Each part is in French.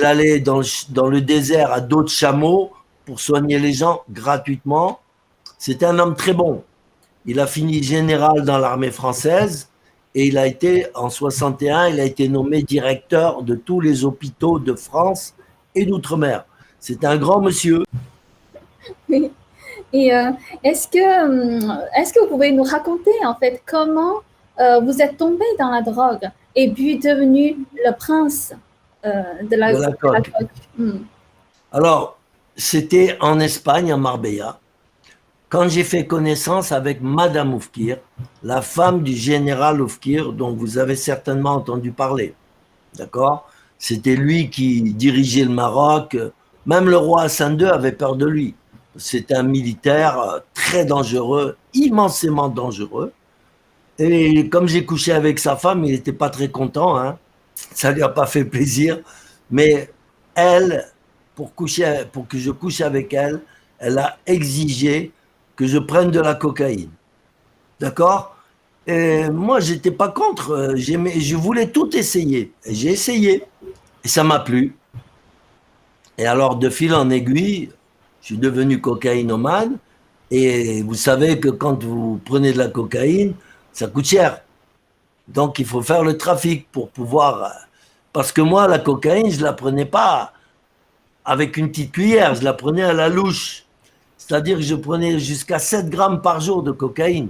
Il allait dans le désert à dos de chameau pour soigner les gens gratuitement. C'était un homme très bon. Il a fini général dans l'armée française et il a été, en 61, il a été nommé directeur de tous les hôpitaux de France et d'outre-mer. C'est un grand monsieur. Oui. Et est-ce que vous pouvez nous raconter en fait comment vous êtes tombé dans la drogue et puis devenu le prince De de la la coque. drogue? Hmm. Alors, c'était en Espagne, à Marbella, quand j'ai fait connaissance avec Madame Oufkir, la femme du général Oufkir, dont vous avez certainement entendu parler. D'accord? C'était lui qui dirigeait le Maroc. Même le roi Hassan II avait peur de lui. C'était un militaire très dangereux, immensément dangereux. Et comme j'ai couché avec sa femme, il n'était pas très content, hein. Ça lui a pas fait plaisir. Mais elle, pour que je couche avec elle, elle a exigé que je prenne de la cocaïne. D'accord? Et moi, j'étais pas contre. Je voulais tout essayer. Et j'ai essayé. Et ça m'a plu. Et alors, de fil en aiguille, je suis devenu cocaïnomane. Et vous savez que quand vous prenez de la cocaïne, ça coûte cher. Donc, il faut faire le trafic pour pouvoir. Parce que moi, la cocaïne, je ne la prenais pas avec une petite cuillère, je la prenais à la louche. C'est-à-dire que je prenais jusqu'à 7 grammes par jour de cocaïne.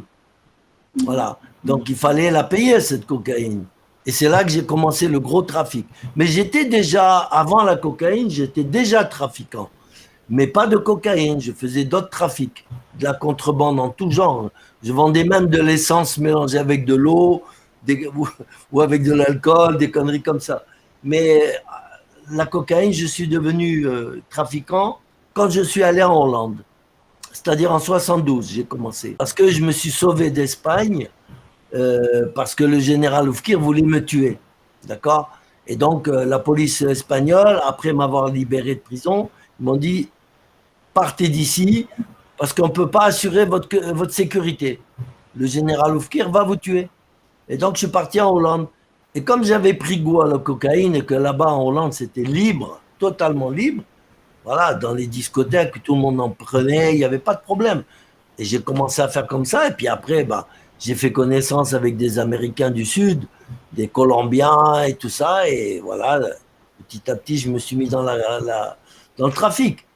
Voilà. Donc, il fallait la payer, cette cocaïne. Et c'est là que j'ai commencé le gros trafic. Mais j'étais déjà, avant la cocaïne, j'étais déjà trafiquant. Mais pas de cocaïne, je faisais d'autres trafics, de la contrebande en tout genre. Je vendais même de l'essence mélangée avec de l'eau ou avec de l'alcool, des conneries comme ça. Mais la cocaïne, je suis devenu trafiquant quand je suis allé en Hollande. C'est-à-dire en 72, j'ai commencé. Parce que je me suis sauvé d'Espagne, parce que le général Oufkir voulait me tuer. D'accord? Et donc, la police espagnole, après m'avoir libéré de prison, ils m'ont dit partez d'ici parce qu'on ne peut pas assurer votre sécurité. Le général Oufkir va vous tuer. Et donc, je suis parti en Hollande. Et comme j'avais pris goût à la cocaïne et que là-bas en Hollande, c'était libre, totalement libre, voilà, dans les discothèques, tout le monde en prenait, il n'y avait pas de problème. Et j'ai commencé à faire comme ça. Et puis après, bah, j'ai fait connaissance avec des Américains du Sud, des Colombiens et tout ça. Et voilà, petit à petit, je me suis mis dans le trafic.